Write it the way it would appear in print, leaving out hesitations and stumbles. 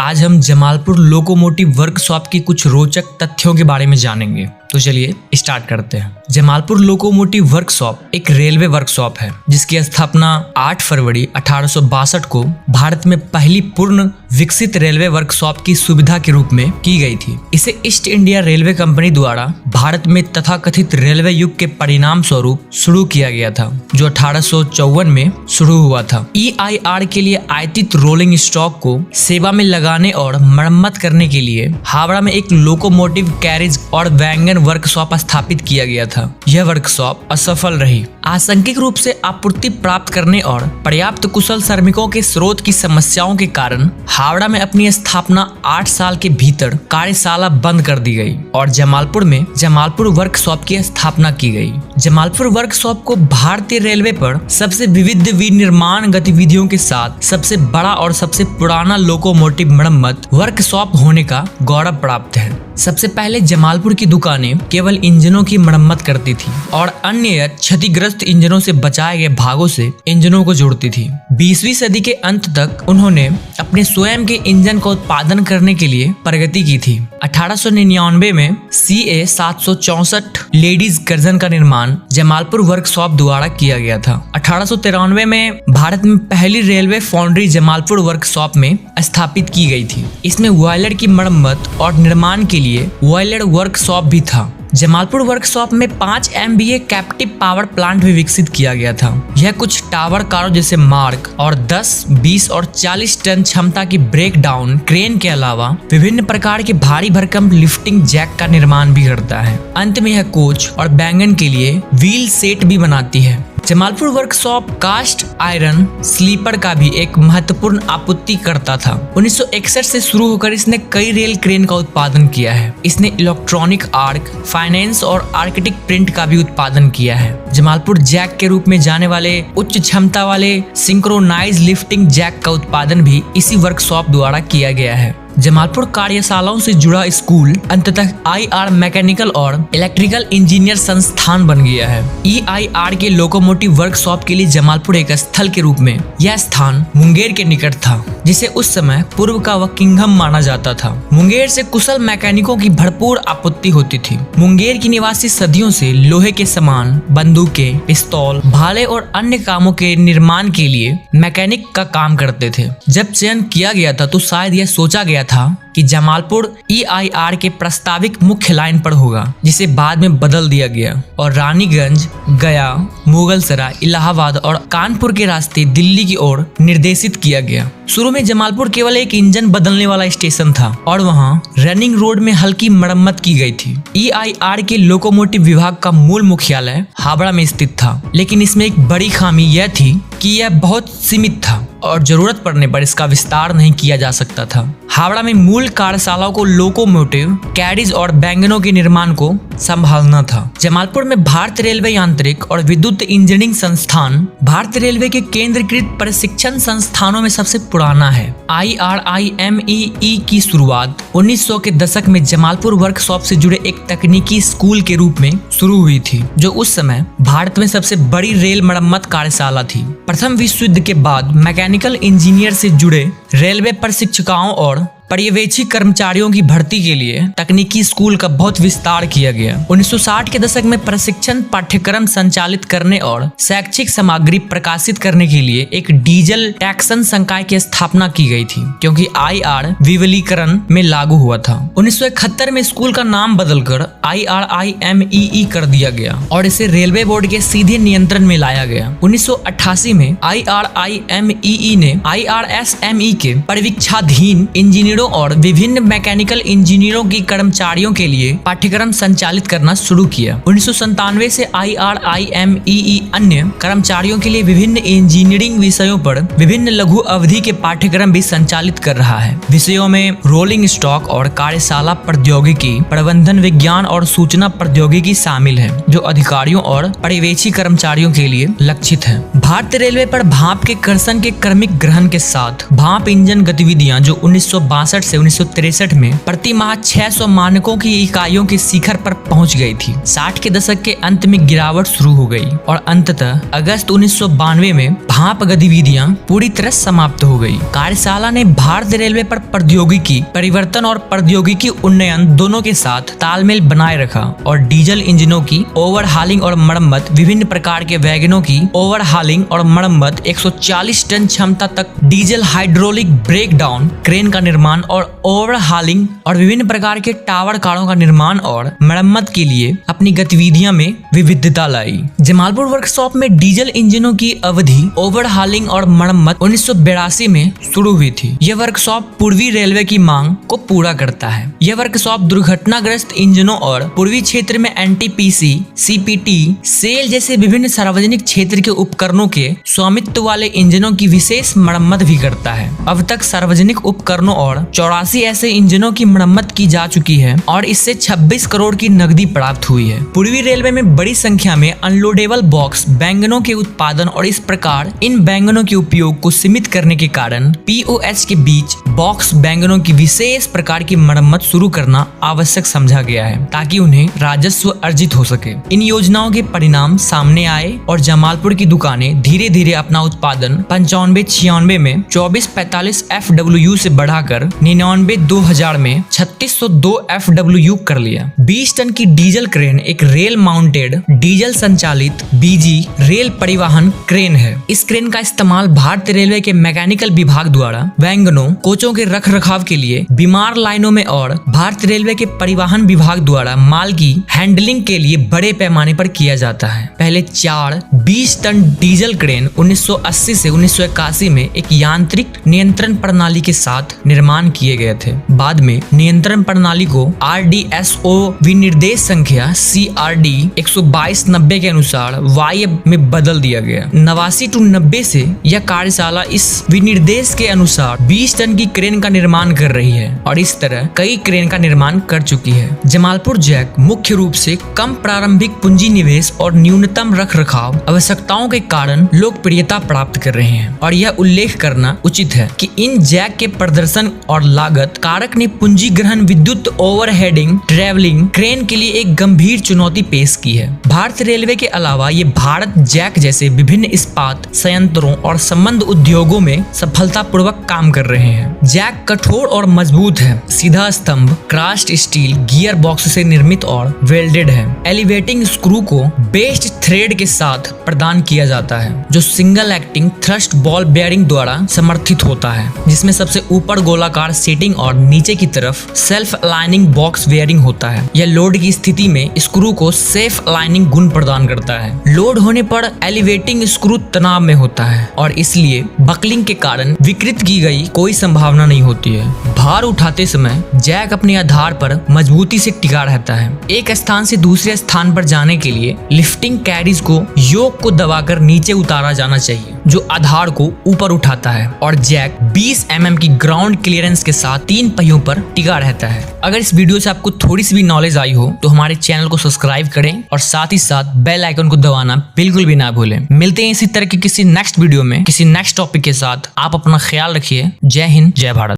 आज हम Jamalpur locomotive workshop की कुछ रोचक तथ्यों के बारे में जानेंगे। तो चलिए स्टार्ट करते हैं। जमालपुर लोकोमोटिव वर्कशॉप एक रेलवे वर्कशॉप है जिसकी स्थापना 8 फरवरी 1862 को भारत में पहली पूर्ण विकसित रेलवे वर्कशॉप की सुविधा के रूप में की गई थी। इसे ईस्ट इंडिया रेलवे कंपनी द्वारा भारत में तथाकथित रेलवे युग के परिणाम स्वरूप शुरू किया गया था, जो 1854 में शुरू हुआ था। EIR के लिए आयातित रोलिंग स्टॉक को सेवा में लगाने और मरम्मत करने के लिए हावड़ा में एक लोकोमोटिव कैरेज और वैगन वर्कशॉप स्थापित किया गया था। यह वर्कशॉप असफल रही। आंशिक रूप से आपूर्ति प्राप्त करने और पर्याप्त कुशल श्रमिकों के स्रोत की समस्याओं के कारण हावड़ा में अपनी स्थापना 8 साल के भीतर कार्यशाला बंद कर दी गई और जमालपुर में जमालपुर वर्कशॉप की स्थापना की गई। जमालपुर वर्कशॉप को भारतीय रेलवे पर सबसे विविध विनिर्माण गतिविधियों के साथ सबसे बड़ा और सबसे पुराना लोकोमोटिव मरम्मत वर्कशॉप होने का गौरव प्राप्त है। सबसे पहले जमालपुर की दुकानें केवल इंजनों की मरम्मत करती थी और अन्य क्षतिग्रस्त इंजनों से बचाए गए भागों से इंजनों को जोड़ती थी। 20वीं सदी के अंत तक उन्होंने अपने स्वयं के इंजन का उत्पादन करने के लिए प्रगति की थी। 1899 में CA 764 लेडीज गर्जन का निर्माण जमालपुर वर्कशॉप द्वारा किया गया था। 1893 में भारत में पहली रेलवे फाउंड्री जमालपुर वर्कशॉप में स्थापित की गई थी। इसमें बॉयलर की मरम्मत और निर्माण के लिए बॉयलर वर्कशॉप भी था। जमालपुर वर्कशॉप में 5 MVA कैप्टिव पावर प्लांट भी विकसित किया गया था। यह कुछ टावर कारों जैसे मार्क और 10, 20 और 40 टन क्षमता की ब्रेक डाउन क्रेन के अलावा विभिन्न प्रकार के भारी भरकम लिफ्टिंग जैक का निर्माण भी करता है। अंत में यह कोच और वैगन के लिए व्हील सेट भी बनाती है। Jamalpur workshop cast iron sleeper का भी एक महत्वपूर्ण आपूर्तिकर्ता था। 1961 से शुरू होकर इसने कई रेल क्रेन का उत्पादन किया है। इसने इलेक्ट्रॉनिक आर्क, फाइनेंस और आर्किटेक्ट प्रिंट का भी उत्पादन किया है। जमालपुर जैक के रूप में जाने वाले उच्च क्षमता वाले सिंक्रोनाइज लिफ्टिंग जैक का उत्पादन भी इसी वर्कशॉप द्वारा किया गया है। जमालपुर कार्यशालाओं से जुड़ा स्कूल अंततः IR मैकेनिकल और इलेक्ट्रिकल इंजीनियर संस्थान बन गया है। EIR के लोकोमोटिव वर्कशॉप के लिए जमालपुर एक स्थल के रूप में यह स्थान मुंगेर के निकट था, जिसे उस समय पूर्व का किंगडम माना जाता था। मुंगेर से कुशल मैकेनिकों की भरपूर आपूर्ति होती थी। मुंगेर की निवासी सदियों से लोहे के सामान, बंदूकें, पिस्तौल, भाले और अन्य कामों के निर्माण के लिए मैकेनिक का काम करते थे। जब चयन किया गया था तो शायद यह सोचा गया था कि जमालपुर EIR के प्रस्तावित मुख्य लाइन पर होगा, जिसे बाद में बदल दिया गया और रानीगंज, गया, मुगलसराय, इलाहाबाद और कानपुर के रास्ते दिल्ली की ओर निर्देशित किया गया। शुरू में जमालपुर केवल एक इंजन बदलने वाला स्टेशन था और वहां रनिंग रोड में हल्की मरम्मत की गई थी। EIR के लोकोमोटिव विभाग का मूल मुख्यालय हावड़ा में स्थित था, लेकिन इसमें एक बड़ी खामी यह थी कि यह बहुत सीमित था और जरूरत पड़ने पर इसका विस्तार नहीं किया जा सकता था। हावड़ा में मूल कार्यशालाओं को लोकोमोटिव, कैरिज और वैगनों के निर्माण को संभालना था। जमालपुर में भारतीय रेलवे यांत्रिक और विद्युत इंजीनियरिंग संस्थान भारतीय रेलवे के केंद्रीकृत प्रशिक्षण संस्थानों में सबसे पुराना है। IRIMEE की शुरुआत 1900 के दशक में जमालपुर वर्कशॉप से जुड़े एक तकनीकी स्कूल के रूप में शुरू हुई थी, जो उस समय भारत में सबसे बड़ी रेल मरम्मत कार्यशाला थी। प्रथम विश्व युद्ध के बाद मैकेनिकल इंजीनियर से जुड़े रेलवे प्रशिक्षकों और पर्यवेक्षी कर्मचारियों की भर्ती के लिए तकनीकी स्कूल का बहुत विस्तार किया गया। 1960 के दशक में प्रशिक्षण पाठ्यक्रम संचालित करने और शैक्षिक सामग्री प्रकाशित करने के लिए एक डीजल टैक्सन संकाय की स्थापना की गई थी, क्योंकि IR विवलीकरण में लागू हुआ था। 1971 में स्कूल का नाम बदलकर IRIMEE कर दिया गया और इसे रेलवे बोर्ड के सीधे नियंत्रण में लाया गया। 1988 में IRIMEE ने IRSME के परिवीक्षाधीन इंजीनियरों और विभिन्न मैकेनिकल इंजीनियरों की कर्मचारियों के लिए पाठ्यक्रम संचालित करना शुरू किया। 1997 से IRIMEE अन्य कर्मचारियों के लिए विभिन्न इंजीनियरिंग विषयों पर विभिन्न लघु अवधि के पाठ्यक्रम भी संचालित कर रहा है। विषयों में रोलिंग स्टॉक और कार्यशाला प्रौद्योगिकी, प्रबंधन विज्ञान और सूचना प्रौद्योगिकी शामिल है, जो अधिकारियों और पर्यवेक्षी कर्मचारियों के लिए लक्षित है। भारतीय रेलवे पर भाप के कर्षण के क्रमिक ग्रहण के साथ भाप इंजन गतिविधियां जो 1962 1962 से 1963 में प्रति माह 600 मानकों की इकाइयों के शिखर पर पहुंच गई थी। 60 के दशक के अंत में गिरावट शुरू हो गई और अंततः अगस्त 1992 में भाप गतिविधियां पूरी तरह समाप्त हो गई। कार्यशाला ने भारतीय रेलवे पर प्रौद्योगिकी परिवर्तन और प्रौद्योगिकी उन्नयन दोनों के साथ तालमेल बनाए रखा और डीजल इंजनों की ओवरहालिंग और मरम्मत, विभिन्न प्रकार के वैगनों की ओवरहालिंग और मरम्मत, 140 टन क्षमता तक diesel hydraulic brake down crane का निर्माण और ओवरहालिंग और विभिन्न प्रकार के टावर कारों का निर्माण और मरम्मत के लिए अपनी गतिविधियां में विविधता लाई। जमालपुर वर्कशॉप में डीजल इंजनों की अवधि ओवरहालिंग और मरम्मत 1982 में शुरू हुई थी। यह वर्कशॉप पूर्वी रेलवे की मांग को पूरा करता है। यह वर्कशॉप दुर्घटनाग्रस्त इंजनों और पूर्वी क्षेत्र में एनटीपीसी, सीपीटी, सेल जैसे विभिन्न सार्वजनिक क्षेत्र के उपकरणों के स्वामित्व वाले इंजनों की विशेष मरम्मत भी करता है। अब तक सार्वजनिक उपकरणों और 84 ऐसे इंजनों की मरम्मत की जा चुकी है और इससे 26 करोड़ की नकदी प्राप्त हुई है। पूर्वी रेलवे में बड़ी संख्या में अनलोडेबल बॉक्स बैंगनों के उत्पादन और इस प्रकार इन बैंगनों के उपयोग को सीमित करने के कारण पीओएच के बीच बॉक्स बैंगनों की विशेष प्रकार की मरम्मत शुरू करना आवश्यक समझा गया है ताकि उन्हें राजस्व अर्जित हो सके। इन योजनाओं के परिणाम सामने आए और जमालपुर की दुकानें धीरे धीरे अपना उत्पादन 95-96 में 2445 FWU से बढ़ाकर 99-2000 में 3602 FWU कर लिया। 20 टन की डीजल क्रेन एक रेल माउंटेड डीजल संचालित बीजी रेल परिवहन क्रेन है। इस क्रेन का इस्तेमाल भारतीय रेलवे के मैकेनिकल विभाग द्वारा वैगनों, कोचों के रख रखाव के लिए, बीमार लाइनों में और भारतीय रेलवे के परिवहन विभाग द्वारा माल की हैंडलिंग के लिए बड़े पैमाने पर किया जाता है। पहले 4 20 टन डीजल क्रेन 1980 से 1981 में एक यांत्रिक नियंत्रण प्रणाली के साथ निर्माण किए गए थे। बाद में नियंत्रण प्रणाली को RDSO विनिर्देश संख्या CRD 122-90 के अनुसार वायब में बदल दिया गया। 89-90 से यह कार्यशाला इस विनिर्देश के अनुसार 20 टन की क्रेन का निर्माण कर रही है और इस तरह कई क्रेन का निर्माण कर चुकी है। जमालपुर जैक मुख्य रूप से कम प्रारंभिक पूंजी निवेश और न्यूनतम रख रखाव आवश्यकताओं के कारण लोकप्रियता प्राप्त कर रहे हैं और यह उल्लेख करना उचित है कि इन जैक के प्रदर्शन और लागत कारक ने पूंजी ग्रहण, विद्युत ओवरहेडिंग, ट्रैवलिंग क्रेन के लिए एक गंभीर चुनौती पेश की है। भारतीय रेलवे के अलावा ये भारत जैक जैसे विभिन्न इस्पात संयंत्रों और संबंध उद्योगों में सफलतापूर्वक काम कर रहे हैं। जैक कठोर और मजबूत है, सीधा स्तंभ, कास्ट स्टील गियर बॉक्स से निर्मित और वेल्डेड है। एलिवेटिंग स्क्रू को बेस्ड थ्रेड के साथ प्रदान किया जाता है जो single acting thrust ball bearing द्वारा समर्थित होता है, जिसमें सबसे ऊपर गोलाकार सेटिंग और नीचे की तरफ सेल्फ अलाइनिंग बॉक्स बेयरिंग होता है। यह लोड की स्थिति में स्क्रू को सेफ अलाइनिंग गुण प्रदान करता है। लोड होने पर एलिवेटिंग स्क्रू तनाव में होता है और इसलिए बकलिंग के कारण विकृत की गई कोई संभावना नहीं होती है। भार उठाते समय जैक अपने आधार पर मजबूती से टिका रहता है। एक स्थान से दूसरे स्थान पर जाने के लिए लिफ्टिंग कैरीज को योक को दबाकर नीचे उतारा जाना चाहिए जो आधार को ऊपर उठाता है और जैक 20 mm की ग्राउंड क्लियरेंस के साथ 3 पहियों पर टिका रहता है। अगर इस वीडियो से आपको थोड़ी सी भी नॉलेज आई हो तो हमारे चैनल को सब्सक्राइब करें और साथ ही साथ बेल आइकन को दबाना बिल्कुल भी ना भूलें। मिलते हैं इसी तरह के किसी नेक्स्ट वीडियो में किसी नेक्स्ट टॉपिक के साथ। आप अपना ख्याल रखिए। जय हिंद, जय भारत।